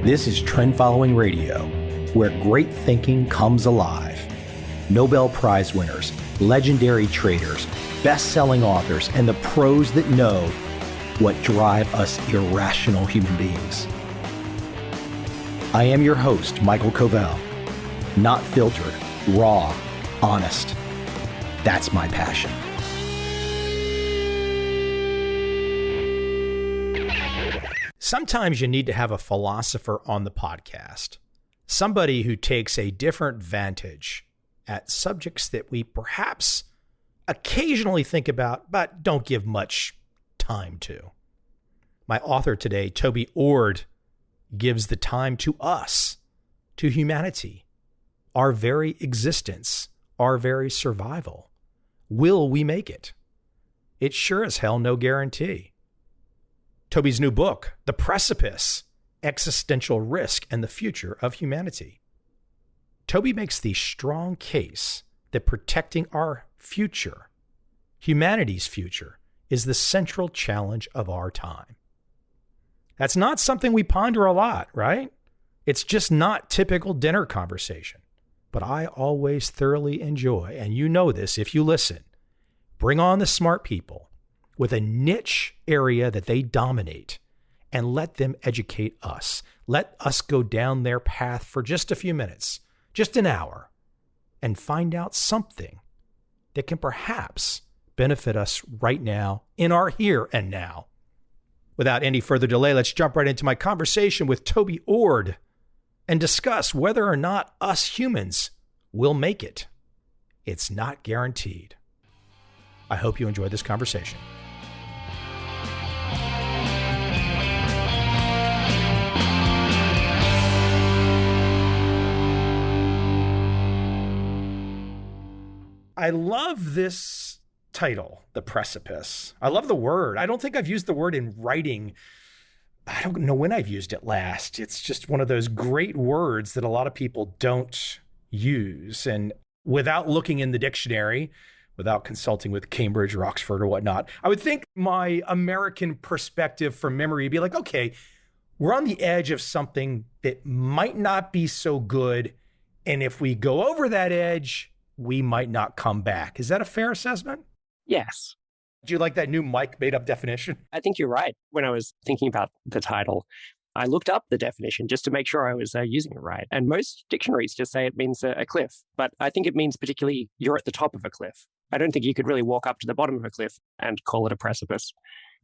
This is Trend Following Radio, where great thinking comes alive. Nobel Prize winners, legendary traders, best-selling authors, and the pros that know what drive us irrational human beings. I am your host, Michael Covel. Not filtered, raw, honest. That's my passion. Sometimes you need to have a philosopher on the podcast, somebody who takes a different vantage at subjects that we perhaps occasionally think about, but don't give much time to. My author today, Toby Ord, gives the time to us, to humanity, our very existence, our very survival. Will we make it? It's sure as hell no guarantee. Toby's new book, The Precipice, Existential Risk and the Future of Humanity. Toby makes the strong case that protecting our future, humanity's future, is the central challenge of our time. That's not something we ponder a lot, right? It's just not typical dinner conversation. But I always thoroughly enjoy, and you know this if you listen, bring on the smart people with a niche area that they dominate and let them educate us. Let us go down their path for just a few minutes, just an hour, and find out something that can perhaps benefit us right now in our here and now. Without any further delay, let's jump right into my conversation with Toby Ord and discuss whether or not us humans will make it. It's not guaranteed. I hope you enjoy this conversation. I love this title, The Precipice. I love the word. I don't think I've used the word in writing. I don't know when I've used it last. It's just one of those great words that a lot of people don't use. And without looking in the dictionary, without consulting with Cambridge or Oxford or whatnot, I would think my American perspective from memory would be like, okay, we're on the edge of something that might not be so good. And if we go over that edge, we might not come back. Is that a fair assessment? Yes. Do you like that new Mike made up definition? I think you're right. When I was thinking about the title, I looked up the definition just to make sure I was using it right. And most dictionaries just say it means a cliff. But I think it means particularly you're at the top of a cliff. I don't think you could really walk up to the bottom of a cliff and call it a precipice.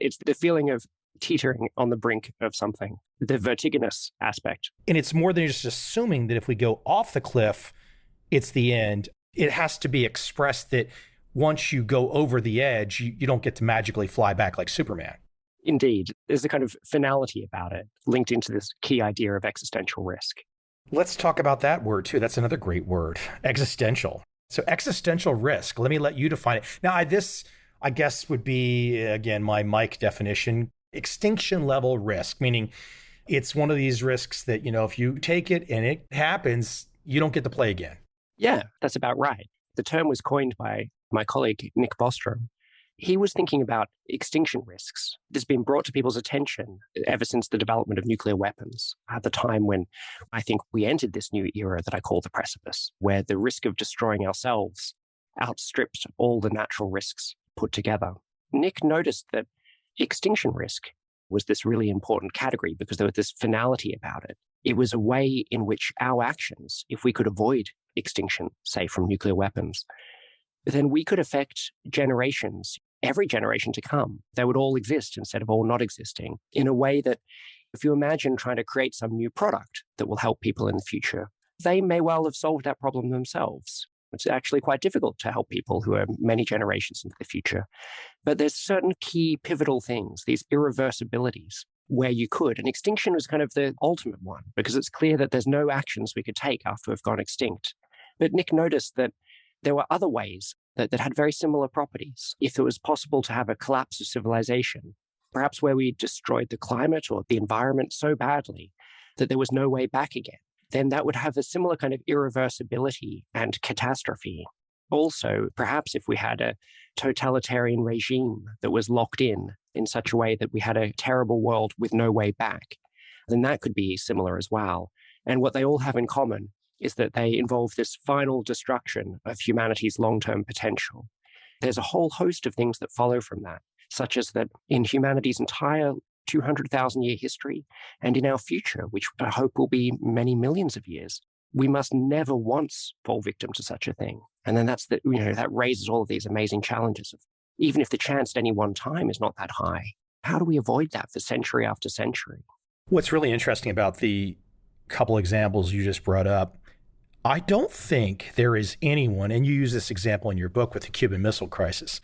It's the feeling of teetering on the brink of something, the vertiginous aspect. And it's more than just assuming that if we go off the cliff, it's the end. It has to be expressed that once you go over the edge, you don't get to magically fly back like Superman. Indeed. There's a kind of finality about it linked into this key idea of existential risk. Let's talk about that word too. That's another great word, existential. So existential risk, let me let you define it. Now, this, I guess, would be, again, my Mike definition, extinction level risk, meaning it's one of these risks that, if you take it and it happens, you don't get to play again. Yeah, that's about right. The term was coined by my colleague, Nick Bostrom. He was thinking about extinction risks. It has been brought to people's attention ever since the development of nuclear weapons, at the time when I think we entered this new era that I call the precipice, where the risk of destroying ourselves outstripped all the natural risks put together. Nick noticed that extinction risk was this really important category because there was this finality about it. It was a way in which our actions, if we could avoid extinction, say from nuclear weapons, then we could affect generations, every generation to come. They would all exist instead of all not existing in a way that if you imagine trying to create some new product that will help people in the future, they may well have solved that problem themselves. It's actually quite difficult to help people who are many generations into the future. But there's certain key pivotal things, these irreversibilities, where you could. And extinction was kind of the ultimate one because it's clear that there's no actions we could take after we've gone extinct. But Nick noticed that there were other ways that had very similar properties. If it was possible to have a collapse of civilization, perhaps where we destroyed the climate or the environment so badly that there was no way back again, then that would have a similar kind of irreversibility and catastrophe. Also, perhaps if we had a totalitarian regime that was locked in such a way that we had a terrible world with no way back, then that could be similar as well. And what they all have in common is that they involve this final destruction of humanity's long-term potential. There's a whole host of things that follow from that, such as that in humanity's entire 200,000-year history and in our future, which I hope will be many millions of years, we must never once fall victim to such a thing. And then that raises all of these amazing challenges of, even if the chance at any one time is not that high, how do we avoid that for century after century? What's really interesting about the couple examples you just brought up, I don't think there is anyone, and you use this example in your book with the Cuban Missile Crisis,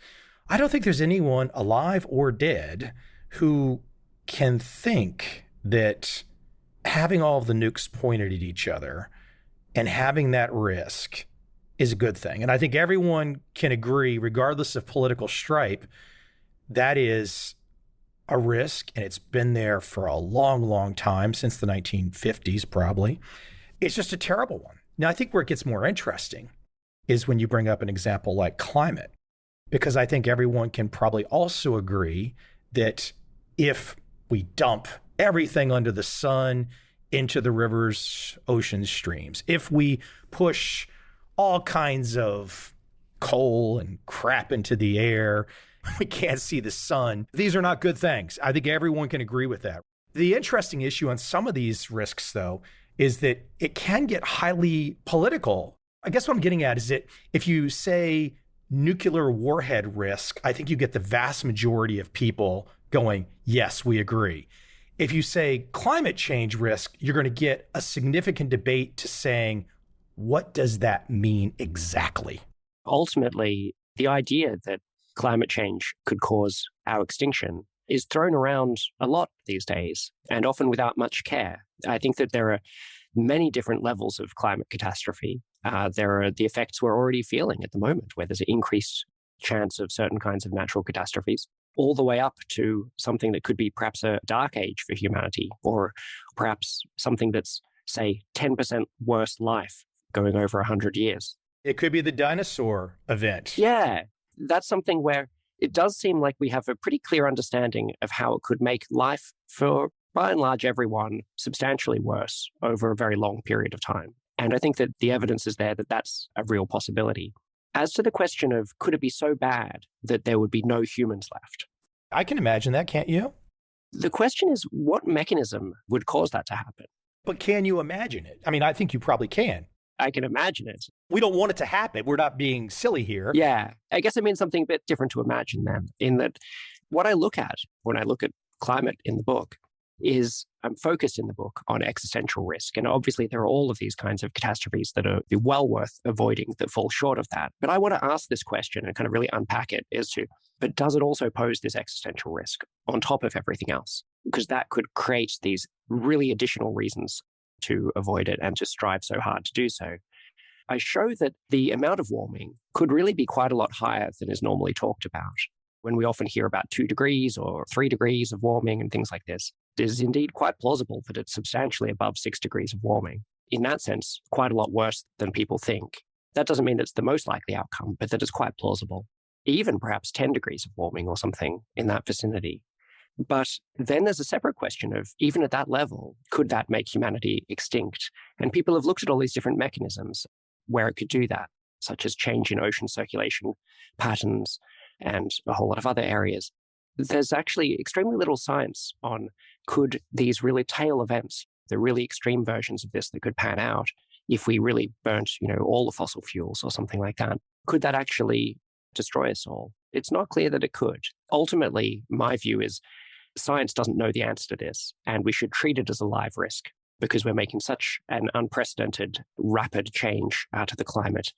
I don't think there's anyone alive or dead who can think that having all of the nukes pointed at each other and having that risk is a good thing. And I think everyone can agree, regardless of political stripe, that is a risk, and it's been there for a long, long time, since the 1950s probably. It's just a terrible one. Now, I think where it gets more interesting is when you bring up an example like climate, because I think everyone can probably also agree that if we dump everything under the sun into the rivers, oceans, streams, if we push all kinds of coal and crap into the air, we can't see the sun, these are not good things. I think everyone can agree with that. The interesting issue on some of these risks, though, is that it can get highly political. I guess what I'm getting at is that if you say nuclear warhead risk, I think you get the vast majority of people going, yes, we agree. If you say climate change risk, you're going to get a significant debate to saying, what does that mean exactly? Ultimately, the idea that climate change could cause our extinction is thrown around a lot these days, and often without much care. I think that there are many different levels of climate catastrophe. There are the effects we're already feeling at the moment, where there's an increased chance of certain kinds of natural catastrophes, all the way up to something that could be perhaps a dark age for humanity, or perhaps something that's, say, 10% worse life going over 100 years. It could be the dinosaur event. Yeah, that's something where it does seem like we have a pretty clear understanding of how it could make life for, by and large, everyone substantially worse over a very long period of time. And I think that the evidence is there that that's a real possibility. As to the question of could it be so bad that there would be no humans left? I can imagine that, can't you? The question is, what mechanism would cause that to happen? But can you imagine it? I mean, I think you probably can. I can imagine it. We don't want it to happen. We're not being silly here. Yeah. I guess it means something a bit different to imagine then, in that what I look at when I look at climate in the book is I'm focused in the book on existential risk. And obviously there are all of these kinds of catastrophes that are well worth avoiding that fall short of that. But I want to ask this question and kind of really unpack it as to, but does it also pose this existential risk on top of everything else? Because that could create these really additional reasons to avoid it and to strive so hard to do so. I show that the amount of warming could really be quite a lot higher than is normally talked about. When we often hear about 2 degrees or 3 degrees of warming and things like this, it is indeed quite plausible that it's substantially above 6 degrees of warming. In that sense, quite a lot worse than people think. That doesn't mean it's the most likely outcome, but that is quite plausible. Even perhaps 10 degrees of warming or something in that vicinity. But then there's a separate question of, even at that level, could that make humanity extinct? And people have looked at all these different mechanisms where it could do that, such as change in ocean circulation patterns and a whole lot of other areas. There's actually extremely little science on could these really tail events, the really extreme versions of this that could pan out if we really burnt, all the fossil fuels or something like that. Could that actually destroy us all? It's not clear that it could. Ultimately, my view is science doesn't know the answer to this, and we should treat it as a live risk because we're making such an unprecedented, rapid change to the climate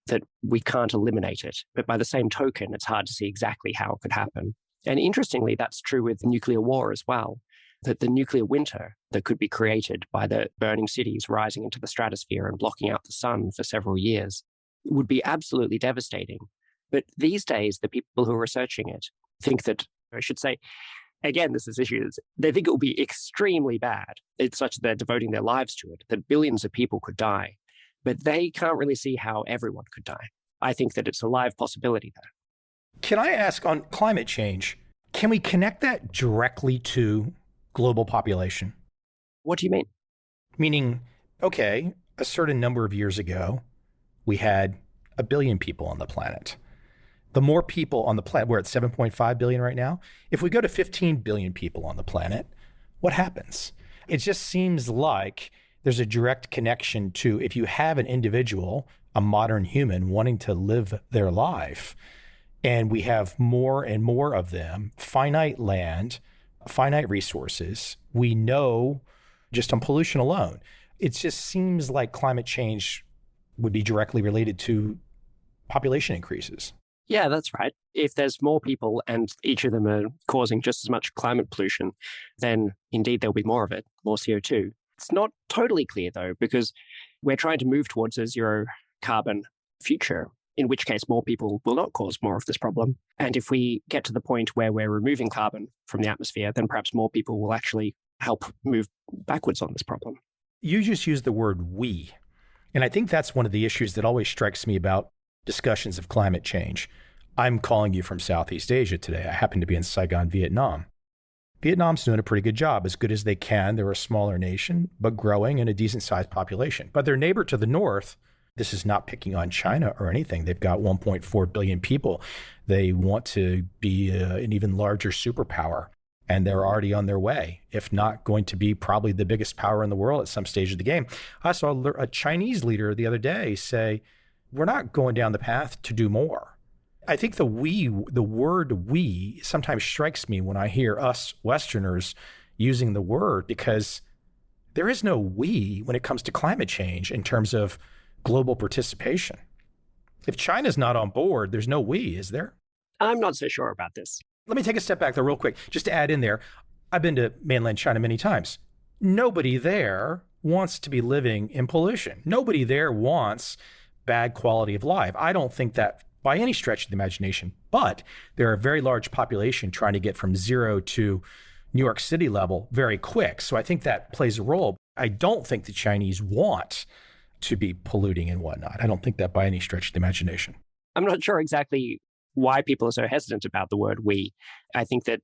that we can't eliminate it. But by the same token, it's hard to see exactly how it could happen. And interestingly, that's true with nuclear war as well, that the nuclear winter that could be created by the burning cities rising into the stratosphere and blocking out the sun for several years would be absolutely devastating. But these days, the people who are researching it think that, I should say, again, this is issues, they think it will be extremely bad. It's such that they're devoting their lives to it, that billions of people could die. But they can't really see how everyone could die. I think that it's a live possibility there. Can I ask on climate change, can we connect that directly to global population? What do you mean? Meaning, okay, a certain number of years ago, we had 1 billion people on the planet. The more people on the planet, we're at 7.5 billion right now. If we go to 15 billion people on the planet, what happens? It just seems like there's a direct connection to if you have an individual, a modern human wanting to live their life, and we have more and more of them, finite land, finite resources, we know just on pollution alone, it just seems like climate change would be directly related to population increases. Yeah, that's right. If there's more people and each of them are causing just as much climate pollution, then indeed there'll be more of it, more CO2. It's not totally clear, though, because we're trying to move towards a zero carbon future, in which case more people will not cause more of this problem. And if we get to the point where we're removing carbon from the atmosphere, then perhaps more people will actually help move backwards on this problem. You just used the word we. And I think that's one of the issues that always strikes me about discussions of climate change. I'm calling you from Southeast Asia today. I happen to be in Saigon, Vietnam. Vietnam's doing a pretty good job, as good as they can. They're a smaller nation, but growing and a decent sized population. But their neighbor to the north, this is not picking on China or anything. They've got 1.4 billion people. They want to be an even larger superpower, and they're already on their way, if not going to be probably the biggest power in the world at some stage of the game. I saw a Chinese leader the other day say, we're not going down the path to do more. I think the word we sometimes strikes me when I hear us Westerners using the word, because there is no we when it comes to climate change in terms of global participation. If China's not on board, there's no we, is there? I'm not so sure about this. Let me take a step back though real quick, just to add in there. I've been to mainland China many times. Nobody there wants to be living in pollution. Nobody there wants bad quality of life. I don't think that by any stretch of the imagination, but there are a very large population trying to get from zero to New York City level very quick. So I think that plays a role. I don't think the Chinese want to be polluting and whatnot. I don't think that by any stretch of the imagination. I'm not sure exactly why people are so hesitant about the word we. I think that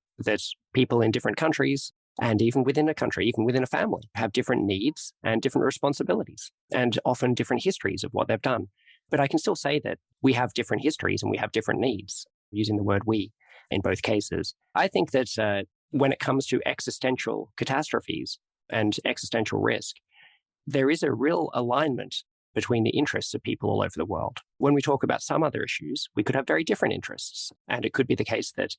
people in different countries, and even within a country, even within a family, have different needs and different responsibilities, and often different histories of what they've done. But I can still say that we have different histories and we have different needs, using the word we in both cases. I think that when it comes to existential catastrophes and existential risk, there is a real alignment between the interests of people all over the world. When we talk about some other issues, we could have very different interests. And it could be the case that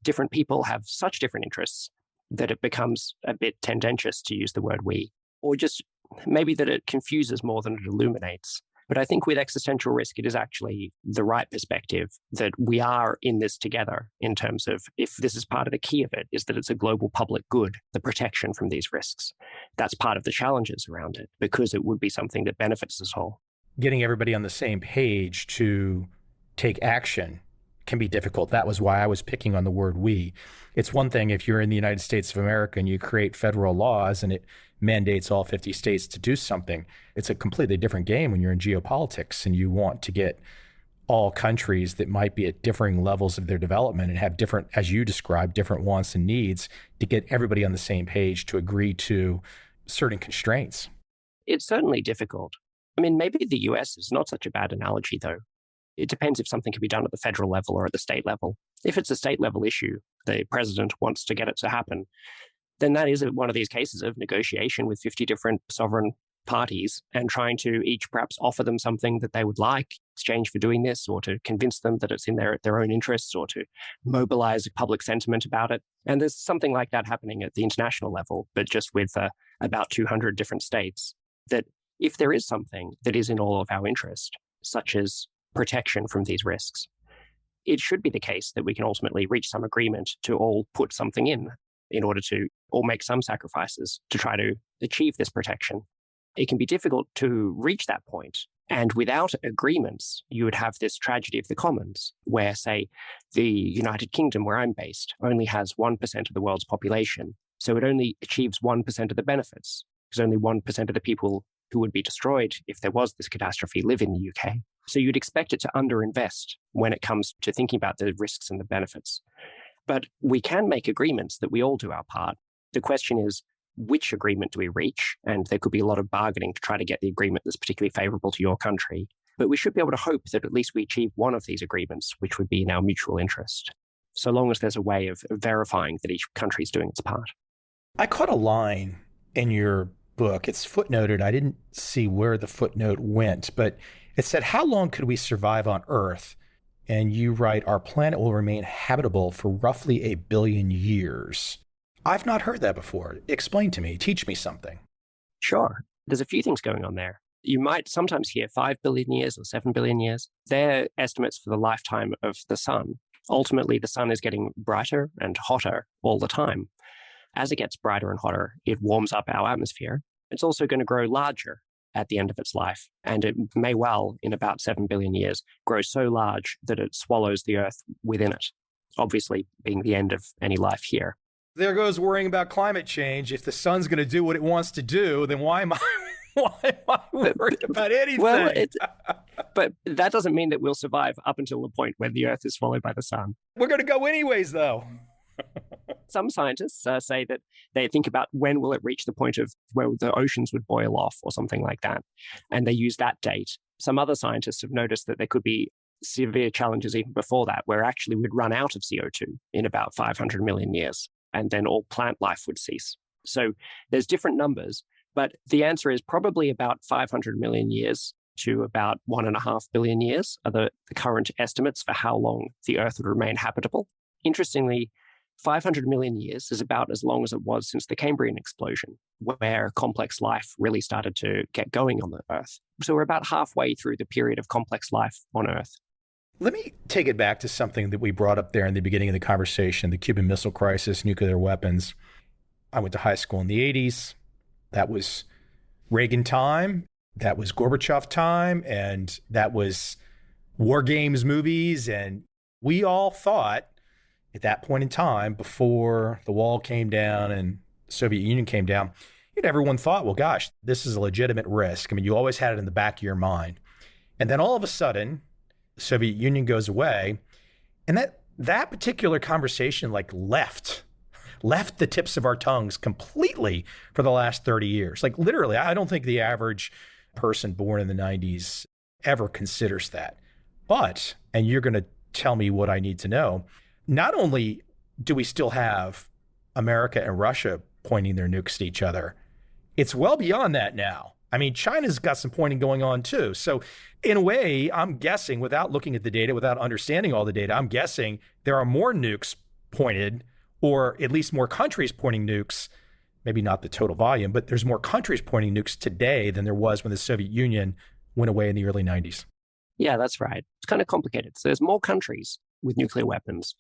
different people have such different interests that it becomes a bit tendentious to use the word we, or just maybe that it confuses more than it illuminates. But I think with existential risk, it is actually the right perspective that we are in this together, in terms of, if this is part of the key of it, is that it's a global public good, the protection from these risks. That's part of the challenges around it, because it would be something that benefits us all. Getting everybody on the same page to take action can be difficult. That was why I was picking on the word we. It's one thing if you're in the United States of America and you create federal laws and it mandates all 50 states to do something. It's a completely different game when you're in geopolitics and you want to get all countries that might be at differing levels of their development and have different, as you described, different wants and needs, to get everybody on the same page to agree to certain constraints. It's certainly difficult. I mean, maybe the US is not such a bad analogy, though. It depends if something can be done at the federal level or at the state level. If it's a state level issue, the president wants to get it to happen, then that is one of these cases of negotiation with 50 different sovereign parties and trying to each perhaps offer them something that they would like in exchange for doing this, or to convince them that it's in their own interests, or to mobilize public sentiment about it. And there's something like that happening at the international level, but just with about 200 different states, that if there is something that is in all of our interest, such as protection from these risks, it should be the case that we can ultimately reach some agreement to all put something in order to all make some sacrifices to try to achieve this protection. It can be difficult to reach that point. And without agreements, you would have this tragedy of the commons, where, say, the United Kingdom, where I'm based, only has 1% of the world's population. So it only achieves 1% of the benefits, because only 1% of the people who would be destroyed if there was this catastrophe live in the UK. So you'd expect it to underinvest when it comes to thinking about the risks and the benefits. But we can make agreements that we all do our part. The question is, which agreement do we reach? And there could be a lot of bargaining to try to get the agreement that's particularly favorable to your country. But we should be able to hope that at least we achieve one of these agreements, which would be in our mutual interest, so long as there's a way of verifying that each country is doing its part. I caught a line in your book. It's footnoted. I didn't see where the footnote went, but it said, how long could we survive on Earth? And you write, our planet will remain habitable for roughly 1 billion years. I've not heard that before. Explain to me. Teach me something. Sure. There's a few things going on there. You might sometimes hear 5 billion years or 7 billion years. They're estimates for the lifetime of the sun. Ultimately, the sun is getting brighter and hotter all the time. As it gets brighter and hotter, it warms up our atmosphere. It's also going to grow larger at the end of its life. And it may well, in about 7 billion years, grow so large that it swallows the Earth within it, obviously being the end of any life here. There goes worrying about climate change. If the sun's going to do what it wants to do, then why am I worried about anything? Well, but that doesn't mean that we'll survive up until the point when the Earth is swallowed by the sun. We're going to go anyways, though. Some scientists say that they think about when will it reach the point of where the oceans would boil off or something like that. And they use that date. Some other scientists have noticed that there could be severe challenges even before that, where actually we'd run out of CO2 in about 500 million years. And then all plant life would cease. So there's different numbers, but the answer is probably about 500 million years to about 1.5 billion years are the current estimates for how long the Earth would remain habitable. Interestingly, 500 million years is about as long as it was since the Cambrian explosion, where complex life really started to get going on the Earth. So we're about halfway through the period of complex life on Earth. Let me take it back to something that we brought up there in the beginning of the conversation, the Cuban Missile Crisis, nuclear weapons. I went to high school in the 80s. That was Reagan time. That was Gorbachev time. And that was War Games movies. And we all thought at that point in time, before the wall came down and the Soviet Union came down, everyone thought, well, gosh, this is a legitimate risk. I mean, you always had it in the back of your mind. And then all of a sudden, the Soviet Union goes away, and that particular conversation left the tips of our tongues completely for the last 30 years. Like literally, I don't think the average person born in the 90s ever considers that. But, and you're going to tell me what I need to know, not only do we still have America and Russia pointing their nukes to each other, it's well beyond that now. I mean, China's got some pointing going on too. So in a way, I'm guessing, without looking at the data, without understanding all the data, I'm guessing there are more nukes pointed, or at least more countries pointing nukes, maybe not the total volume, but there's more countries pointing nukes today than there was when the Soviet Union went away in the early 90s. Yeah, that's right. It's kind of complicated. So there's more countries with nuclear weapons,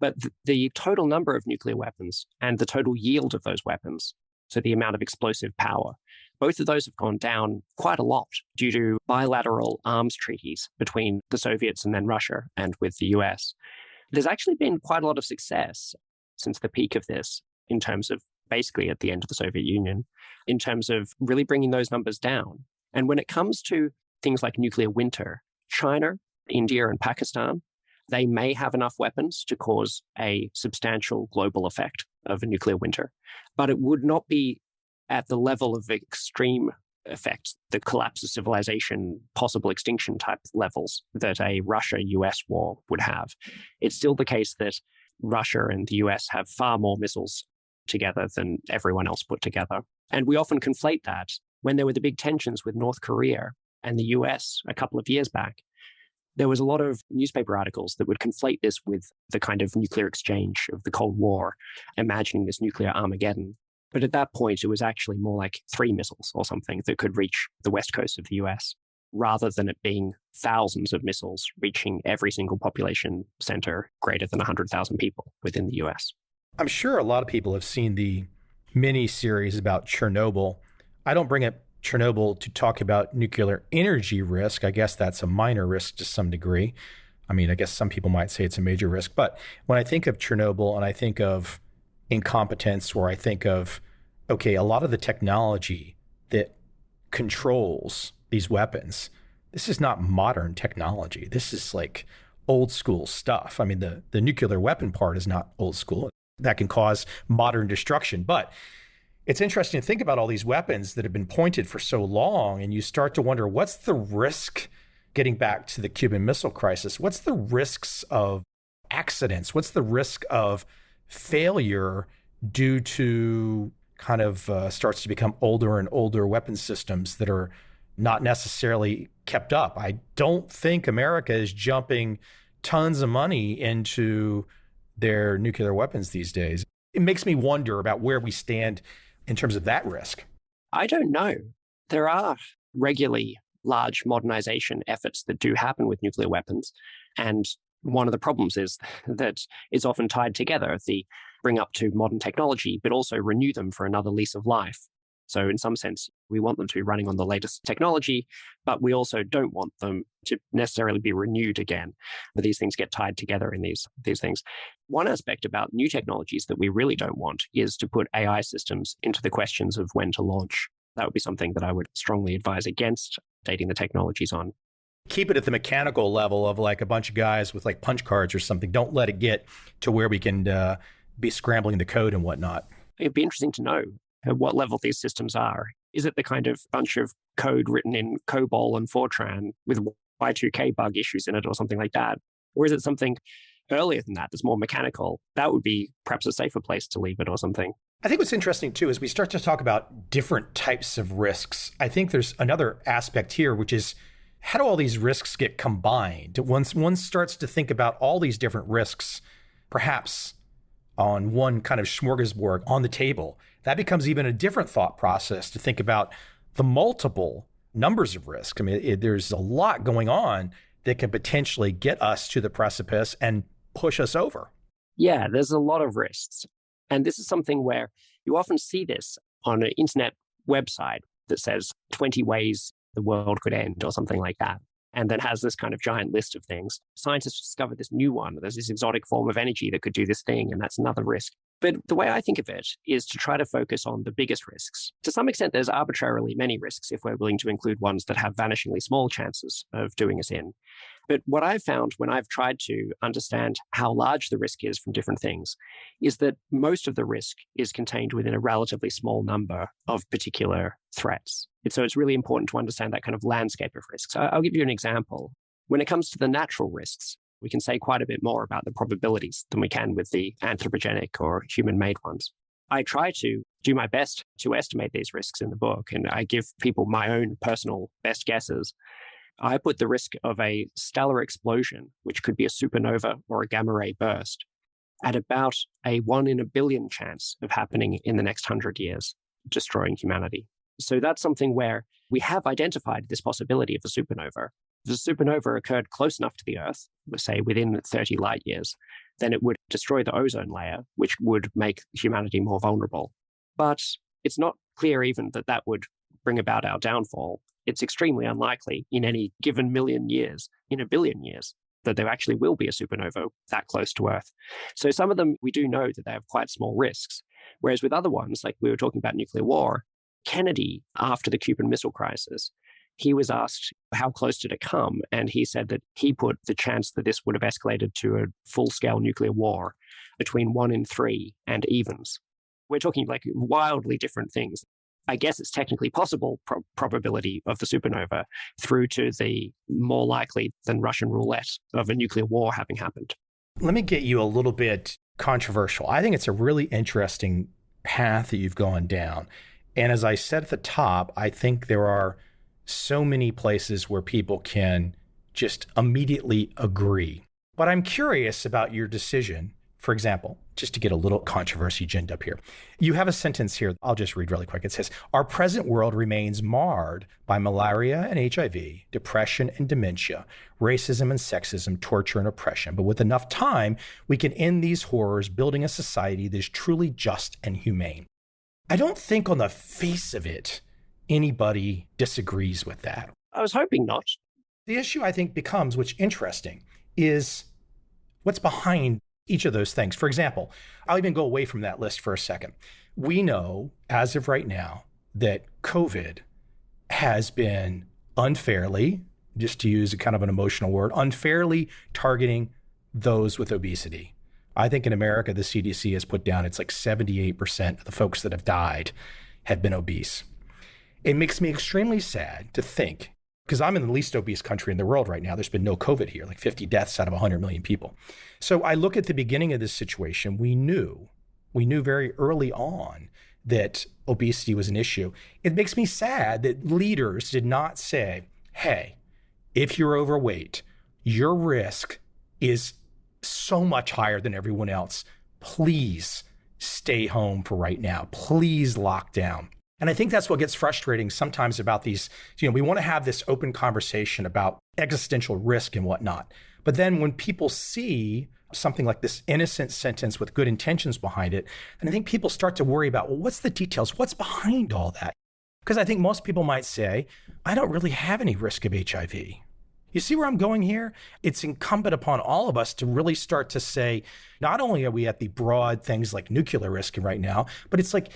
but the total number of nuclear weapons and the total yield of those weapons, so the amount of explosive power, both of those have gone down quite a lot due to bilateral arms treaties between the Soviets and then Russia and with the US. There's actually been quite a lot of success since the peak of this in terms of basically at the end of the Soviet Union, in terms of really bringing those numbers down. And when it comes to things like nuclear winter, China, India, and Pakistan, they may have enough weapons to cause a substantial global effect of a nuclear winter, but it would not be at the level of extreme effect, the collapse of civilization, possible extinction type levels that a Russia-US war would have. It's still the case that Russia and the US have far more missiles together than everyone else put together. And we often conflate that. When there were the big tensions with North Korea and the US a couple of years back, there was a lot of newspaper articles that would conflate this with the kind of nuclear exchange of the Cold War, imagining this nuclear Armageddon. But at that point, it was actually more like 3 missiles or something that could reach the west coast of the US, rather than it being thousands of missiles reaching every single population center greater than 100,000 people within the US. I'm sure a lot of people have seen the mini-series about Chernobyl. I don't bring up Chernobyl to talk about nuclear energy risk. I guess that's a minor risk to some degree. I mean, I guess some people might say it's a major risk. But when I think of Chernobyl and I think of incompetence, or I think of, okay, a lot of the technology that controls these weapons, this is not modern technology. This is like old school stuff. I mean, the nuclear weapon part is not old school. That can cause modern destruction. But It's interesting to think about all these weapons that have been pointed for so long, and you start to wonder, what's the risk, getting back to the Cuban Missile Crisis, what's the risks of accidents? What's the risk of failure due to kind of starts to become older and older weapon systems that are not necessarily kept up? I don't think America is jumping tons of money into their nuclear weapons these days. It makes me wonder about where we stand in terms of that risk. I don't know. There are regularly large modernization efforts that do happen with nuclear weapons. And one of the problems is that it's often tied together. They bring up to modern technology, but also renew them for another lease of life. So in some sense, we want them to be running on the latest technology, but we also don't want them to necessarily be renewed again. But these things get tied together in these things. One aspect about new technologies that we really don't want is to put AI systems into the questions of when to launch. That would be something that I would strongly advise against dating the technologies on. Keep it at the mechanical level of like a bunch of guys with like punch cards or something. Don't let it get to where we can be scrambling the code and whatnot. It'd be interesting to know at what level these systems are. Is it the kind of bunch of code written in COBOL and Fortran with Y2K bug issues in it or something like that? Or is it something earlier than that that's more mechanical? That would be perhaps a safer place to leave it or something. I think what's interesting too is we start to talk about different types of risks. I think there's another aspect here, which is how do all these risks get combined? Once one starts to think about all these different risks, perhaps on one kind of smorgasbord on the table, that becomes even a different thought process to think about the multiple numbers of risk. I mean, there's a lot going on that could potentially get us to the precipice and push us over. Yeah, there's a lot of risks. And this is something where you often see this on an internet website that says 20 ways the world could end or something like that. And then has this kind of giant list of things. Scientists discovered this new one. There's this exotic form of energy that could do this thing, and that's another risk. But the way I think of it is to try to focus on the biggest risks. To some extent, there's arbitrarily many risks if we're willing to include ones that have vanishingly small chances of doing us in. But what I've found when I've tried to understand how large the risk is from different things is that most of the risk is contained within a relatively small number of particular threats. And so it's really important to understand that kind of landscape of risks. I'll give you an example. When it comes to the natural risks, we can say quite a bit more about the probabilities than we can with the anthropogenic or human-made ones. I try to do my best to estimate these risks in the book, and I give people my own personal best guesses. I put the risk of a stellar explosion, which could be a supernova or a gamma ray burst, at about a 1 in a billion chance of happening in the next 100 years, destroying humanity. So that's something where we have identified this possibility of a supernova. If the supernova occurred close enough to the Earth, let's say within 30 light years, then it would destroy the ozone layer, which would make humanity more vulnerable. But it's not clear even that that would bring about our downfall. It's extremely unlikely in any given million years, in a billion years, that there actually will be a supernova that close to Earth. So some of them, we do know that they have quite small risks. Whereas with other ones, like we were talking about nuclear war, Kennedy, after the Cuban Missile Crisis, he was asked how close did it come? And he said that he put the chance that this would have escalated to a full-scale nuclear war between 1 in 3 and evens. We're talking like wildly different things. I guess it's technically possible probability of the supernova through to the more likely than Russian roulette of a nuclear war having happened. Let me get you a little bit controversial. I think it's a really interesting path that you've gone down. And as I said at the top, I think there are so many places where people can just immediately agree. But I'm curious about your decision. For example, just to get a little controversy ginned up here, you have a sentence here. I'll just read really quick. It says, our present world remains marred by malaria and HIV, depression and dementia, racism and sexism, torture and oppression. But with enough time, we can end these horrors, building a society that is truly just and humane. I don't think on the face of it, anybody disagrees with that. I was hoping not. The issue I think becomes, which interesting, is what's behind each of those things. For example, I'll even go away from that list for a second. We know, as of right now, that COVID has been unfairly, just to use a kind of an emotional word, unfairly targeting those with obesity. I think in America, the CDC has put down, it's like 78% of the folks that have died have been obese. It makes me extremely sad to think, because I'm in the least obese country in the world right now. There's been no COVID here, like 50 deaths out of 100 million people. So I look at the beginning of this situation. We knew very early on that obesity was an issue. It makes me sad that leaders did not say, hey, if you're overweight, your risk is so much higher than everyone else. Please stay home for right now. Please lock down. And I think that's what gets frustrating sometimes about these, we want to have this open conversation about existential risk and whatnot. But then when people see something like this innocent sentence with good intentions behind it, and I think people start to worry about, well, what's the details? What's behind all that? Because I think most people might say, I don't really have any risk of HIV. You see where I'm going here? It's incumbent upon all of us to really start to say, not only are we at the broad things like nuclear risk right now, but it's like,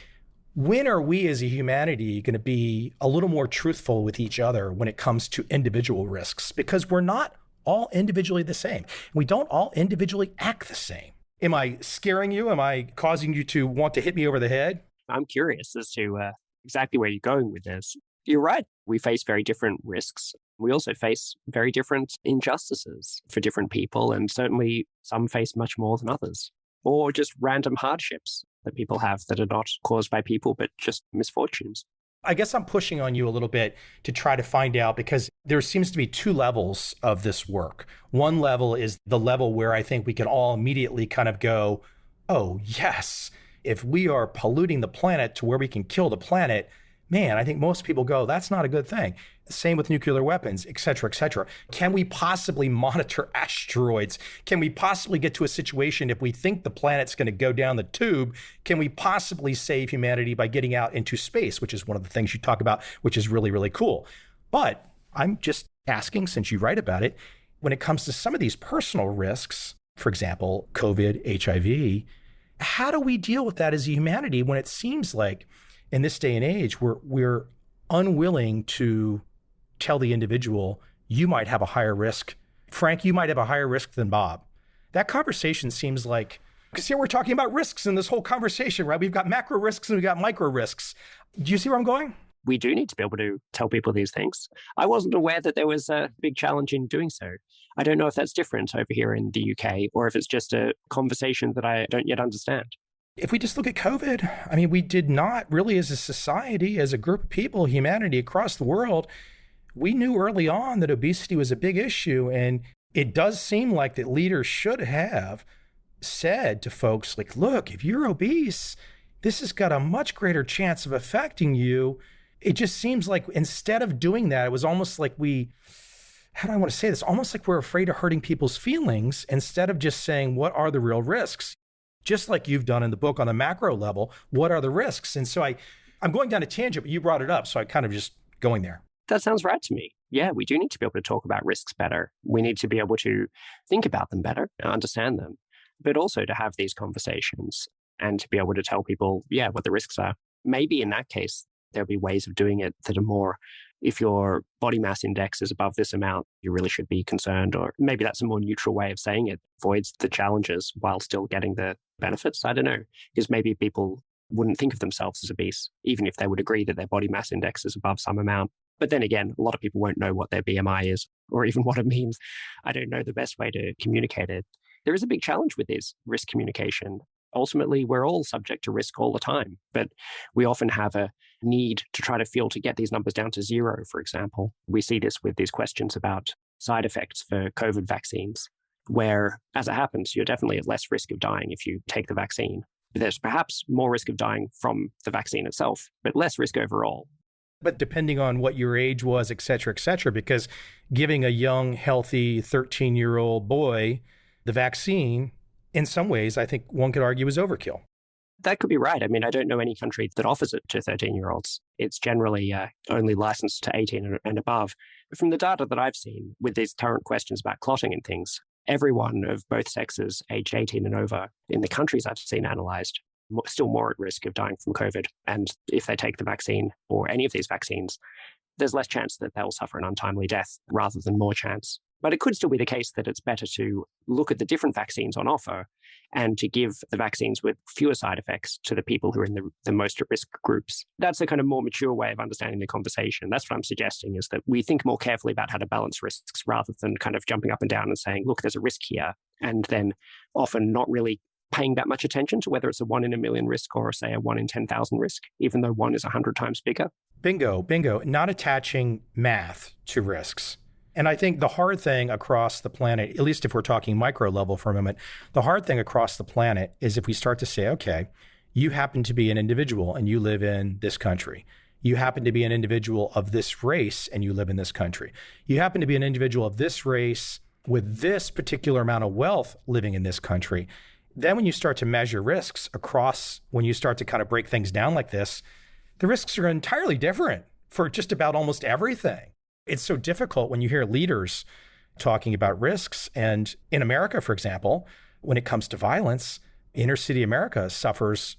when are we as a humanity going to be a little more truthful with each other when it comes to individual risks? Because we're not all individually the same. We don't all individually act the same. Am I scaring you? Am I causing you to want to hit me over the head? I'm curious as to exactly where you're going with this. You're right. We face very different risks. We also face very different injustices for different people, and certainly some face much more than others, or just random hardships that people have that are not caused by people, but just misfortunes. I guess I'm pushing on you a little bit to try to find out, because there seems to be two levels of this work. One level is the level where I think we can all immediately kind of go, oh, yes, if we are polluting the planet to where we can kill the planet, man, I think most people go, that's not a good thing. Same with nuclear weapons, et cetera, et cetera. Can we possibly monitor asteroids? Can we possibly get to a situation, if we think the planet's going to go down the tube, can we possibly save humanity by getting out into space, which is one of the things you talk about, which is really, really cool. But I'm just asking, since you write about it, when it comes to some of these personal risks, for example, COVID, HIV, how do we deal with that as a humanity when it seems like in this day and age, we're unwilling to tell the individual, you might have a higher risk. Frank, you might have a higher risk than Bob. That conversation seems like, because here we're talking about risks in this whole conversation, right? We've got macro risks and we've got micro risks. Do you see where I'm going? We do need to be able to tell people these things. I wasn't aware that there was a big challenge in doing so. I don't know if that's different over here in the UK, or if it's just a conversation that I don't yet understand. If we just look at COVID, I mean, we did not really, as a society, as a group of people, humanity across the world, we knew early on that obesity was a big issue. And it does seem like that leaders should have said to folks like, look, if you're obese, this has got a much greater chance of affecting you. It just seems like instead of doing that, it was almost like how do I want to say this? Almost like we're afraid of hurting people's feelings instead of just saying, what are the real risks? Just like you've done in the book on the macro level, what are the risks? And so I'm going down a tangent, but you brought it up. So I kind of just going there. That sounds right to me. Yeah, we do need to be able to talk about risks better. We need to be able to think about them better, understand them, but also to have these conversations and to be able to tell people, what the risks are. Maybe in that case, there'll be ways of doing it that are more, if your body mass index is above this amount, you really should be concerned. Or maybe that's a more neutral way of saying it, avoids the challenges while still getting the benefits. I don't know, because maybe people wouldn't think of themselves as obese, even if they would agree that their body mass index is above some amount. But then again, a lot of people won't know what their BMI is or even what it means. I don't know the best way to communicate it. There is a big challenge with this risk communication. Ultimately, we're all subject to risk all the time, but we often have a need to try to get these numbers down to zero, for example. We see this with these questions about side effects for COVID vaccines, where, as it happens, you're definitely at less risk of dying if you take the vaccine. There's perhaps more risk of dying from the vaccine itself, but less risk overall. But depending on what your age was, et cetera, because giving a young, healthy 13-year-old boy the vaccine, in some ways, I think one could argue is overkill. That could be right. I mean, I don't know any country that offers it to 13-year-olds. It's generally only licensed to 18 and above. But from the data that I've seen with these current questions about clotting and things, everyone of both sexes aged 18 and over in the countries I've seen analyzed, still more at risk of dying from COVID. And if they take the vaccine or any of these vaccines, there's less chance that they'll suffer an untimely death rather than more chance. But it could still be the case that it's better to look at the different vaccines on offer and to give the vaccines with fewer side effects to the people who are in the most at-risk groups. That's a kind of more mature way of understanding the conversation. That's what I'm suggesting, is that we think more carefully about how to balance risks rather than kind of jumping up and down and saying, look, there's a risk here, and then often not really paying that much attention to whether it's a 1 in a million risk or, say, a 1 in 10,000 risk, even though one is 100 times bigger. Bingo. Not attaching math to risks. And I think the hard thing across the planet, at least if we're talking micro level for a moment, the hard thing across the planet is if we start to say, okay, you happen to be an individual and you live in this country. You happen to be an individual of this race and you live in this country. You happen to be an individual of this race with this particular amount of wealth living in this country. Then when you start to measure risks across, when you start to kind of break things down like this, the risks are entirely different for just about almost everything. It's so difficult when you hear leaders talking about risks. And in America, for example, when it comes to violence, inner city America suffers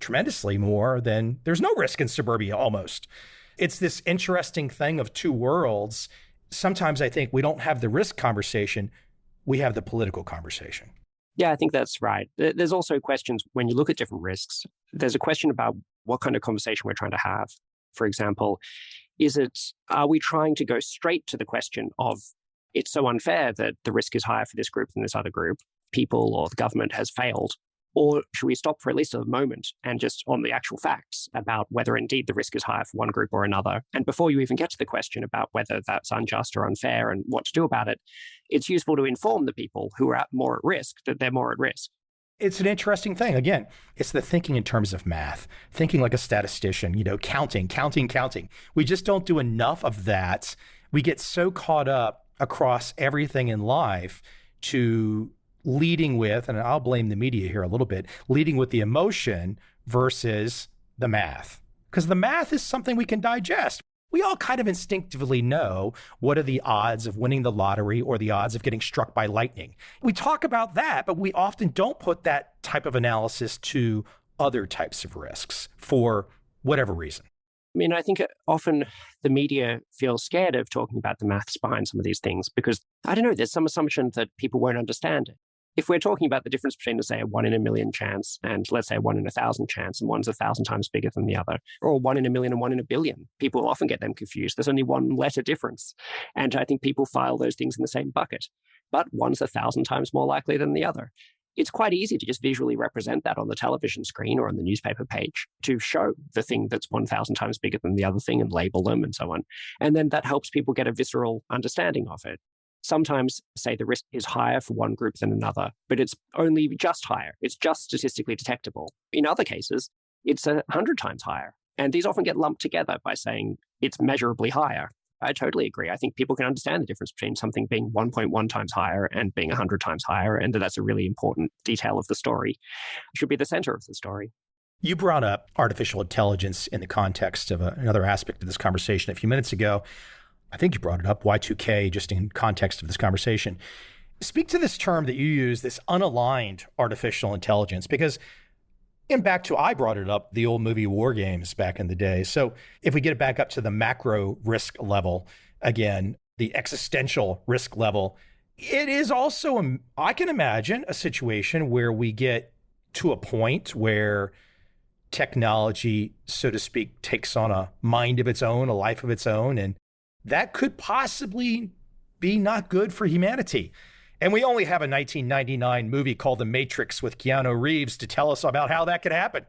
tremendously more than there's no risk in suburbia almost. It's this interesting thing of two worlds. Sometimes I think we don't have the risk conversation, we have the political conversation. Yeah, I think that's right. There's also questions when you look at different risks. There's a question about what kind of conversation we're trying to have. For example, are we trying to go straight to the question of it's so unfair that the risk is higher for this group than this other group, people or the government has failed? Or should we stop for at least a moment and just on the actual facts about whether indeed the risk is higher for one group or another? And before you even get to the question about whether that's unjust or unfair and what to do about it, it's useful to inform the people who are more at risk that they're more at risk. It's an interesting thing. Again, it's the thinking in terms of math, thinking like a statistician, counting. We just don't do enough of that. We get so caught up across everything in life to leading with, and I'll blame the media here a little bit, leading with the emotion versus the math. Because the math is something we can digest. We all kind of instinctively know what are the odds of winning the lottery or the odds of getting struck by lightning. We talk about that, but we often don't put that type of analysis to other types of risks for whatever reason. I mean, I think often the media feels scared of talking about the maths behind some of these things because, I don't know, there's some assumption that people won't understand it. If we're talking about the difference between, say, a 1 in a million chance and let's say a 1 in 1,000 chance, and one's 1,000 times bigger than the other, or 1 in a million and 1 in a billion, people often get them confused. There's only one letter difference. And I think people file those things in the same bucket. But one's 1,000 times more likely than the other. It's quite easy to just visually represent that on the television screen or on the newspaper page to show the thing that's 1,000 times bigger than the other thing and label them and so on. And then that helps people get a visceral understanding of it. Sometimes, say, the risk is higher for one group than another, but it's only just higher. It's just statistically detectable. In other cases, it's 100 times higher. And these often get lumped together by saying it's measurably higher. I totally agree. I think people can understand the difference between something being 1.1 times higher and being 100 times higher, and that's a really important detail of the story. It should be the center of the story. You brought up artificial intelligence in the context of another aspect of this conversation a few minutes ago. I think you brought it up, Y2K, just in context of this conversation. Speak to this term that you use, this unaligned artificial intelligence, because I brought it up, the old movie War Games back in the day. So if we get it back up to the macro risk level, again, the existential risk level, it is also, I can imagine a situation where we get to a point where technology, so to speak, takes on a mind of its own, a life of its own, and that could possibly be not good for humanity. And we only have a 1999 movie called The Matrix with Keanu Reeves to tell us about how that could happen.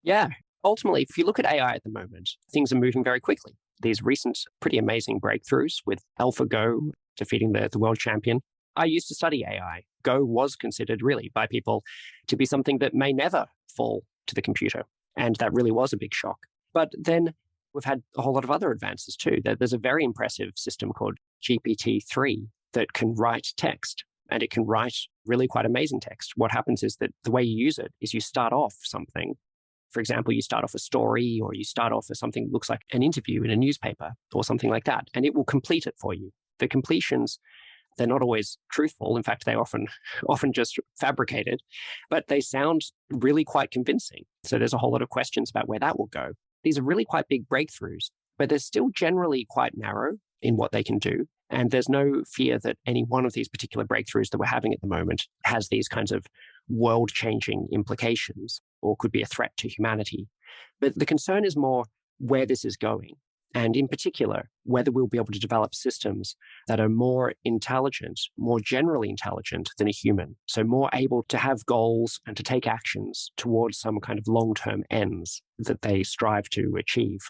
Yeah. Ultimately, if you look at AI at the moment, things are moving very quickly. These recent, pretty amazing breakthroughs with AlphaGo defeating the world champion. I used to study AI. Go was considered really by people to be something that may never fall to the computer. And that really was a big shock. But then we've had a whole lot of other advances too. There's a very impressive system called GPT-3 that can write text, and it can write really quite amazing text. What happens is that the way you use it is you start off something. For example, you start off a story, or you start off as something that looks like an interview in a newspaper or something like that, and it will complete it for you. The completions, they're not always truthful. In fact, they often just fabricated, but they sound really quite convincing. So there's a whole lot of questions about where that will go. These are really quite big breakthroughs, but they're still generally quite narrow in what they can do. And there's no fear that any one of these particular breakthroughs that we're having at the moment has these kinds of world-changing implications or could be a threat to humanity. But the concern is more where this is going. And in particular, whether we'll be able to develop systems that are more intelligent, more generally intelligent than a human. So more able to have goals and to take actions towards some kind of long-term ends that they strive to achieve.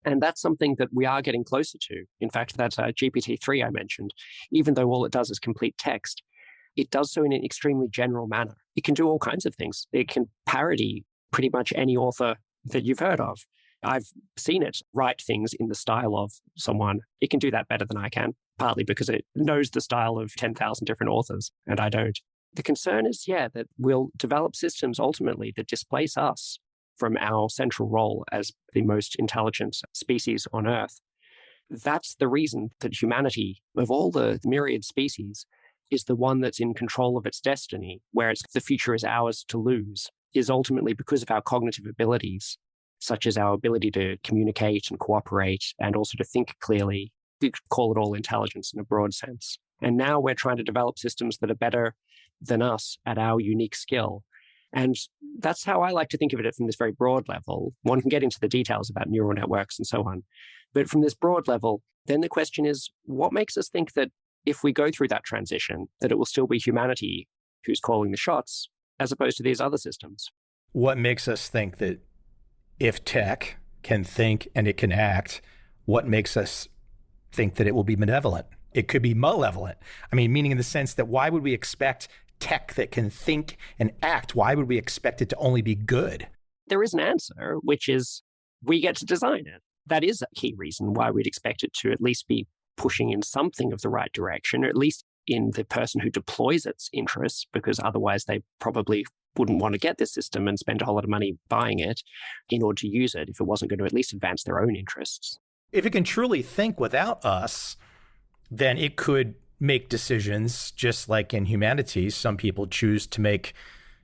And that's something that we are getting closer to. In fact, that GPT-3 I mentioned, even though all it does is complete text, it does so in an extremely general manner. It can do all kinds of things. It can parody pretty much any author that you've heard of. I've seen it write things in the style of someone. It can do that better than I can, partly because it knows the style of 10,000 different authors, and I don't. The concern is, that we'll develop systems ultimately that displace us from our central role as the most intelligent species on Earth. That's the reason that humanity, of all the myriad species, is the one that's in control of its destiny, where the future is ours to lose, is ultimately because of our cognitive abilities, such as our ability to communicate and cooperate and also to think clearly. We could call it all intelligence in a broad sense. And now we're trying to develop systems that are better than us at our unique skill. And that's how I like to think of it from this very broad level. One can get into the details about neural networks and so on. But from this broad level, then the question is, what makes us think that if we go through that transition, that it will still be humanity who's calling the shots, as opposed to these other systems? What makes us think that if tech can think and it can act, what makes us think that it will be benevolent? It could be malevolent. I mean, meaning in the sense that why would we expect tech that can think and act? Why would we expect it to only be good? There is an answer, which is we get to design it. That is a key reason why we'd expect it to at least be pushing in something of the right direction, or at least in the person who deploys its interests, because otherwise they probably wouldn't want to get this system and spend a whole lot of money buying it in order to use it if it wasn't going to at least advance their own interests. If it can truly think without us, then it could make decisions just like in humanities. Some people choose to make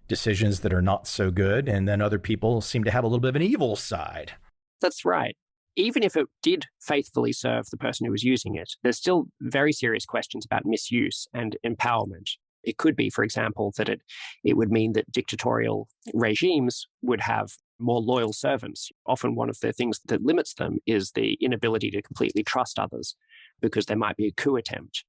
decisions that are not so good, and then other people seem to have a little bit of an evil side. That's right. Even if it did faithfully serve the person who was using it, there's still very serious questions about misuse and empowerment. It could be, for example, that it would mean that dictatorial regimes would have more loyal servants. Often one of the things that limits them is the inability to completely trust others, because there might be a coup attempt.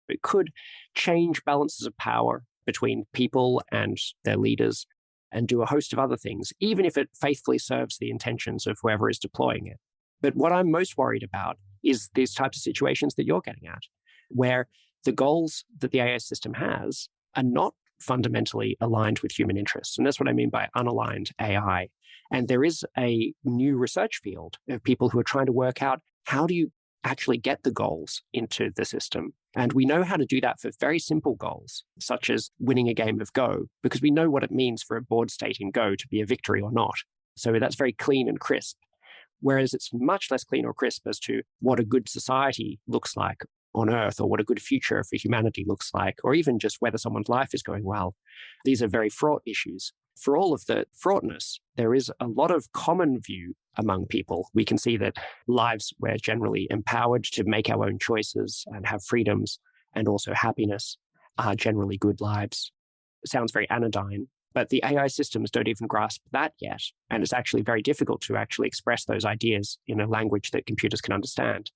It could change balances of power between people and their leaders and do a host of other things, even if it faithfully serves the intentions of whoever is deploying it. But what I'm most worried about is these types of situations that you're getting at, where the goals that the AI system has are not fundamentally aligned with human interests. And that's what I mean by unaligned AI. And there is a new research field of people who are trying to work out, how do you actually get the goals into the system? And we know how to do that for very simple goals, such as winning a game of Go, because we know what it means for a board state in Go to be a victory or not. So that's very clean and crisp. Whereas it's much less clean or crisp as to what a good society looks like on Earth, or what a good future for humanity looks like, or even just whether someone's life is going well. These are very fraught issues. For all of the fraughtness, there is a lot of common view among people. We can see that lives we're generally empowered to make our own choices and have freedoms, and also happiness are generally good lives. It sounds very anodyne, but the AI systems don't even grasp that yet. And it's actually very difficult to actually express those ideas in a language that computers can understand.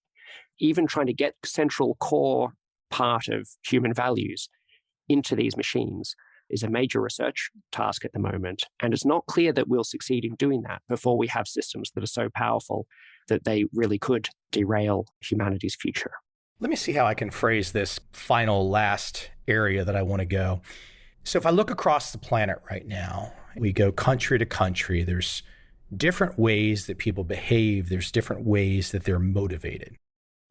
Even trying to get central core part of human values into these machines is a major research task at the moment. And it's not clear that we'll succeed in doing that before we have systems that are so powerful that they really could derail humanity's future. Let me see how I can phrase this final last area that I want to go. So if I look across the planet right now, we go country to country, there's different ways that people behave. There's different ways that they're motivated.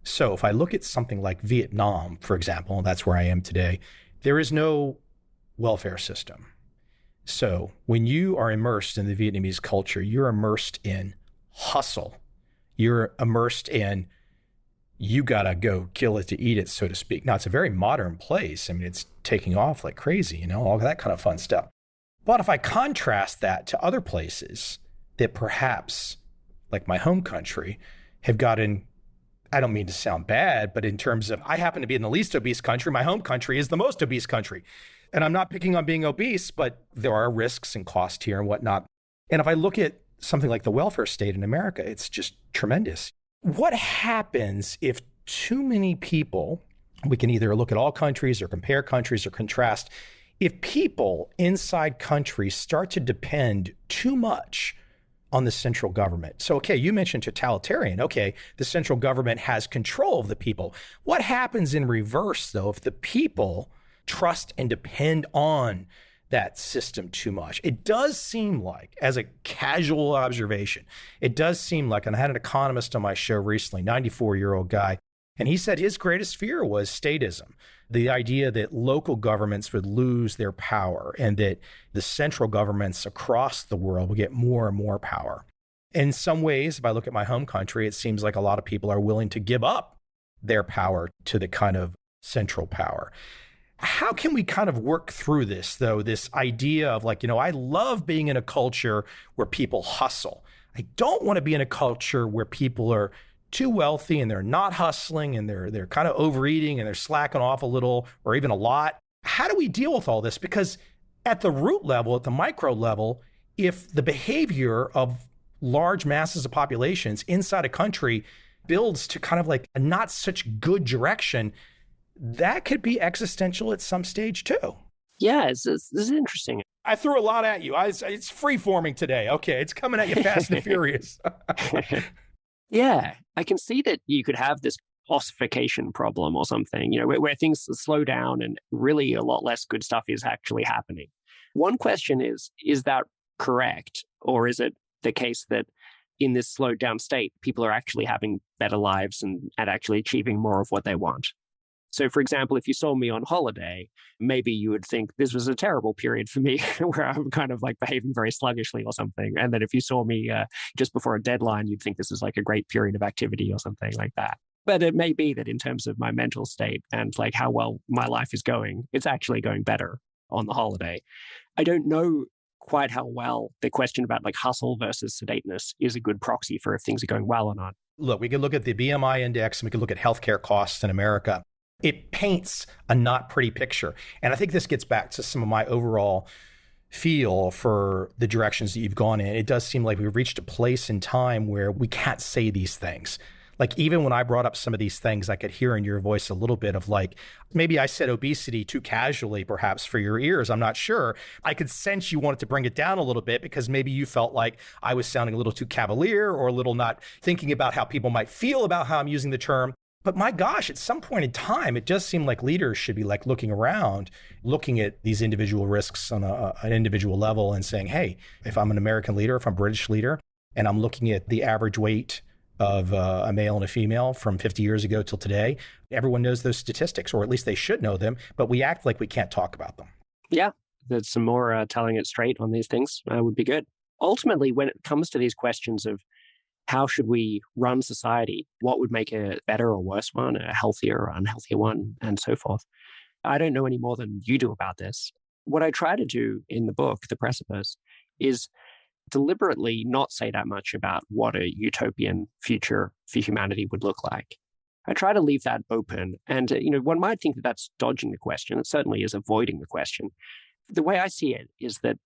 So if I look at something like Vietnam, for example, that's where I am today, there is no welfare system. So when you are immersed in the Vietnamese culture, you're immersed in hustle. You're immersed in, you gotta go kill it to eat it, so to speak. Now, it's a very modern place. I mean, it's taking off like crazy, all that kind of fun stuff. But if I contrast that to other places that perhaps, like my home country, have gotten, I don't mean to sound bad, but in terms of, I happen to be in the least obese country, my home country is the most obese country. And I'm not picking on being obese, but there are risks and costs here and whatnot. And if I look at something like the welfare state in America, it's just tremendous. What happens if too many people, we can either look at all countries or compare countries or contrast, if people inside countries start to depend too much on the central government? So, okay, you mentioned totalitarian. Okay, the central government has control of the people. What happens in reverse, though, if the people trust and depend on that system too much? It does seem like, as a casual observation, it does seem like, and I had an economist on my show recently, 94-year-old guy, and he said his greatest fear was statism, the idea that local governments would lose their power and that the central governments across the world will get more and more power. In some ways, if I look at my home country, it seems like a lot of people are willing to give up their power to the kind of central power. How can we kind of work through this, though, this idea of like, I love being in a culture where people hustle. I don't want to be in a culture where people are too wealthy and they're not hustling and they're kind of overeating and they're slacking off a little or even a lot. How do we deal with all this? Because at the root level, at the micro level, if the behavior of large masses of populations inside a country builds to kind of like a not such good direction, that could be existential at some stage too. Yeah, this is interesting. I threw a lot at you. It's free-forming today. Okay, it's coming at you fast and furious. Yeah, I can see that you could have this ossification problem or something, where things slow down and really a lot less good stuff is actually happening. One question is that correct? Or is it the case that in this slowed down state, people are actually having better lives and actually achieving more of what they want? So, for example, if you saw me on holiday, maybe you would think this was a terrible period for me where I'm kind of like behaving very sluggishly or something. And then if you saw me just before a deadline, you'd think this is like a great period of activity or something like that. But it may be that in terms of my mental state and like how well my life is going, it's actually going better on the holiday. I don't know quite how well the question about like hustle versus sedateness is a good proxy for if things are going well or not. Look, we can look at the BMI index and we can look at healthcare costs in America. It paints a not pretty picture. And I think this gets back to some of my overall feel for the directions that you've gone in. It does seem like we've reached a place in time where we can't say these things. Like even when I brought up some of these things, I could hear in your voice a little bit of like, maybe I said obesity too casually, perhaps for your ears. I'm not sure. I could sense you wanted to bring it down a little bit because maybe you felt like I was sounding a little too cavalier or a little not thinking about how people might feel about how I'm using the term. But my gosh, at some point in time, it does seem like leaders should be like looking around, looking at these individual risks on an individual level and saying, hey, if I'm an American leader, if I'm a British leader, and I'm looking at the average weight of a male and a female from 50 years ago till today, everyone knows those statistics, or at least they should know them, but we act like we can't talk about them. Yeah, there's some more telling it straight on these things would be good. Ultimately, when it comes to these questions of how should we run society? What would make a better or worse one, a healthier or unhealthier one, and so forth? I don't know any more than you do about this. What I try to do in the book, The Precipice, is deliberately not say that much about what a utopian future for humanity would look like. I try to leave that open. And, one might think that that's dodging the question. It certainly is avoiding the question. The way I see it is that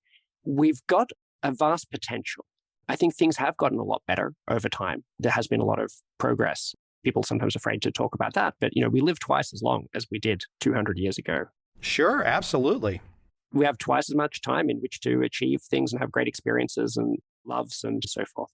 we've got a vast potential. I think things have gotten a lot better over time. There has been a lot of progress. People are sometimes afraid to talk about that, but we live twice as long as we did 200 years ago. Sure, absolutely. We have twice as much time in which to achieve things and have great experiences and loves and so forth.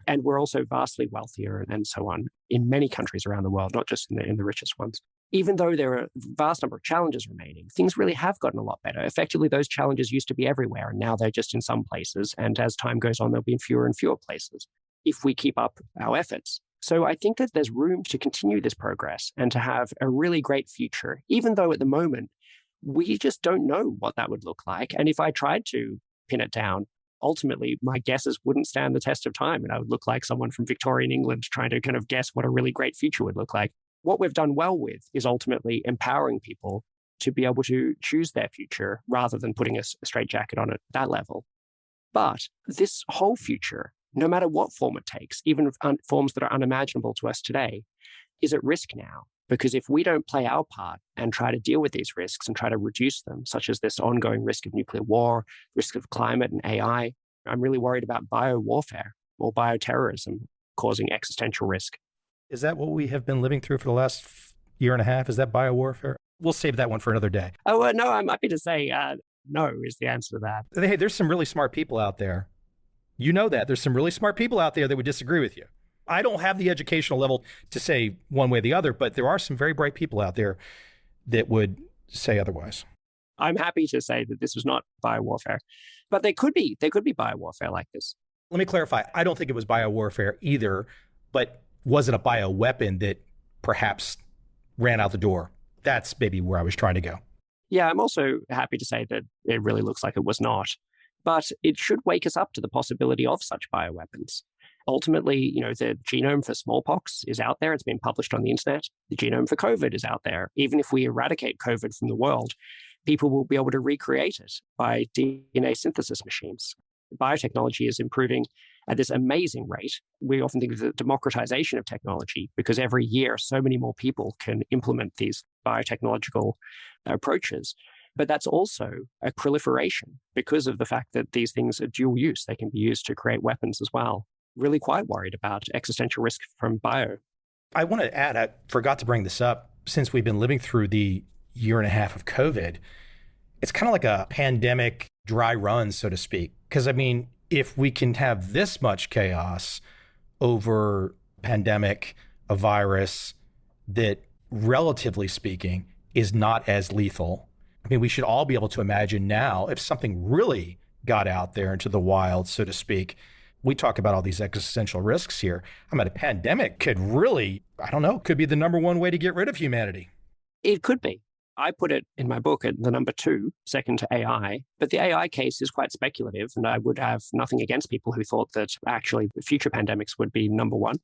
And we're also vastly wealthier and so on in many countries around the world, not just in the richest ones. Even though there are a vast number of challenges remaining, things really have gotten a lot better. Effectively, those challenges used to be everywhere, and now they're just in some places. And as time goes on, they'll be in fewer and fewer places if we keep up our efforts. So I think that there's room to continue this progress and to have a really great future, even though at the moment, we just don't know what that would look like. And if I tried to pin it down, ultimately, my guesses wouldn't stand the test of time. And I would look like someone from Victorian England trying to kind of guess what a really great future would look like. What we've done well with is ultimately empowering people to be able to choose their future rather than putting a straitjacket on it at that level. But this whole future, no matter what form it takes, even forms that are unimaginable to us today, is at risk now. Because if we don't play our part and try to deal with these risks and try to reduce them, such as this ongoing risk of nuclear war, risk of climate and AI, I'm really worried about biowarfare or bioterrorism causing existential risk. Is that what we have been living through for the last year and a half? Is that biowarfare? We'll save that one for another day. Oh, no, I'm happy to say no is the answer to that. Hey, there's some really smart people out there. You know that. There's some really smart people out there that would disagree with you. I don't have the educational level to say one way or the other, but there are some very bright people out there that would say otherwise. I'm happy to say that this was not biowarfare, but there could be biowarfare like this. Let me clarify. I don't think it was biowarfare either, but was it a bioweapon that perhaps ran out the door? That's maybe where I was trying to go. Yeah, I'm also happy to say that it really looks like it was not, but it should wake us up to the possibility of such bioweapons. Ultimately, the genome for smallpox is out there. It's been published on the internet. The genome for COVID is out there. Even if we eradicate COVID from the world, people will be able to recreate it by DNA synthesis machines. Biotechnology is improving at this amazing rate. We often think of the democratization of technology because every year so many more people can implement these biotechnological approaches. But that's also a proliferation because of the fact that these things are dual use. They can be used to create weapons as well. Really quite worried about existential risk from bio. I want to add, I forgot to bring this up, since we've been living through the year and a half of COVID, it's kind of like a pandemic dry run, so to speak. Because if we can have this much chaos over pandemic, a virus that, relatively speaking, is not as lethal, we should all be able to imagine now if something really got out there into the wild, so to speak. We talk about all these existential risks here. A pandemic could really, could be the number one way to get rid of humanity. It could be. I put it in my book at the number 2, second to AI. But the AI case is quite speculative, and I would have nothing against people who thought that actually future pandemics would be number 1.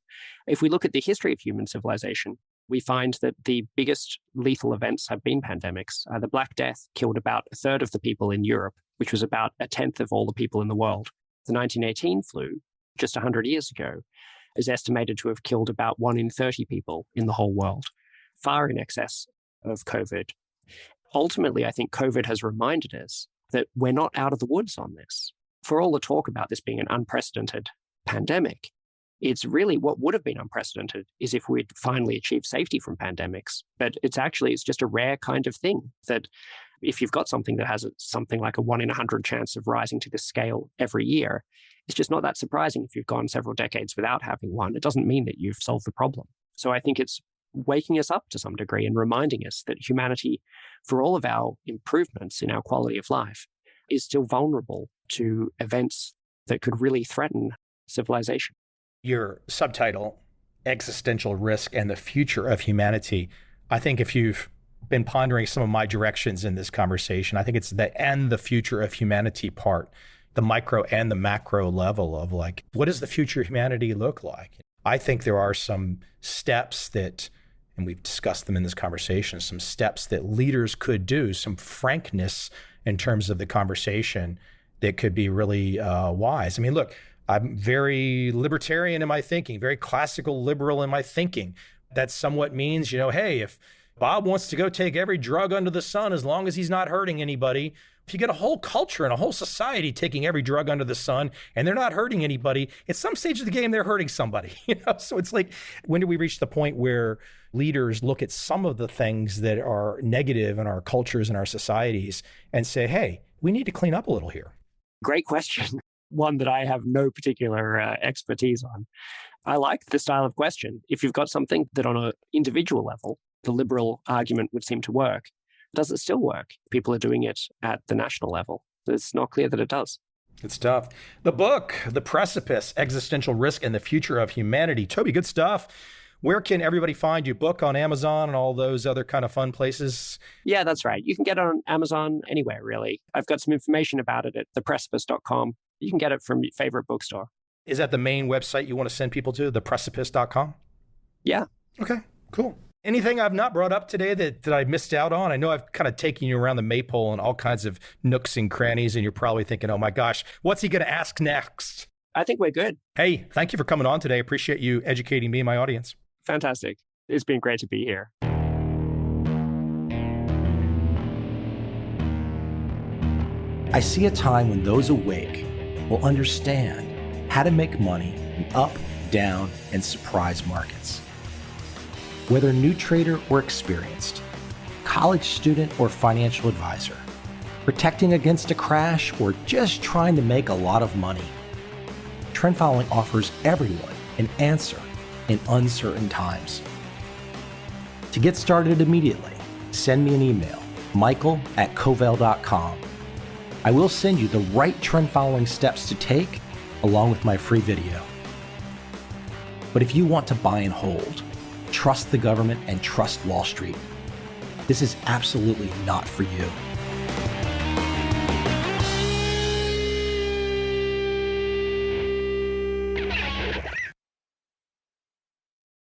If we look at the history of human civilization, we find that the biggest lethal events have been pandemics. The Black Death killed about a third of the people in Europe, which was about a tenth of all the people in the world. The 1918 flu, just 100 years ago, is estimated to have killed about 1 in 30 people in the whole world, far in excess of COVID. Ultimately, I think COVID has reminded us that we're not out of the woods on this. For all the talk about this being an unprecedented pandemic, it's really what would have been unprecedented is if we'd finally achieved safety from pandemics. But it's just a rare kind of thing that if you've got something that has something like a 1 in 100 chance of rising to this scale every year, it's just not that surprising if you've gone several decades without having one. It doesn't mean that you've solved the problem. So I think it's waking us up to some degree and reminding us that humanity, for all of our improvements in our quality of life, is still vulnerable to events that could really threaten civilization. Your subtitle, Existential Risk and the Future of Humanity, I think if you've been pondering some of my directions in this conversation, I think it's the and the future of humanity part, the micro and the macro level of what does the future of humanity look like? I think there are some steps that, and we've discussed them in this conversation, some steps that leaders could do, some frankness in terms of the conversation that could be really wise. Look, I'm very libertarian in my thinking, very classical liberal in my thinking. That somewhat means, hey, if Bob wants to go take every drug under the sun as long as he's not hurting anybody, if you get a whole culture and a whole society taking every drug under the sun and they're not hurting anybody, at some stage of the game, they're hurting somebody. So it's like, when do we reach the point where leaders look at some of the things that are negative in our cultures and our societies and say, hey, we need to clean up a little here? Great question. One that I have no particular expertise on. I like the style of question. If you've got something that on an individual level, the liberal argument would seem to work, does it still work? People are doing it at the national level. It's not clear that it does. Good stuff. The book, The Precipice, Existential Risk and the Future of Humanity. Toby, good stuff. Where can everybody find your book? On Amazon and all those other kind of fun places? Yeah, that's right. You can get it on Amazon anywhere, really. I've got some information about it at theprecipice.com. You can get it from your favorite bookstore. Is that the main website you want to send people to, theprecipice.com? Yeah. Okay, cool. Anything I've not brought up today that I missed out on? I know I've kind of taken you around the maypole and all kinds of nooks and crannies, and you're probably thinking, oh my gosh, what's he going to ask next? I think we're good. Hey, thank you for coming on today. I appreciate you educating me and my audience. Fantastic. It's been great to be here. I see a time when those awake will understand how to make money in up, down, and surprise markets. Whether new trader or experienced, college student or financial advisor, protecting against a crash or just trying to make a lot of money, trend following offers everyone an answer in uncertain times. To get started immediately, send me an email, michael@covel.com. I will send you the right trend following steps to take along with my free video. But if you want to buy and hold, trust the government and trust Wall Street, this is absolutely not for you.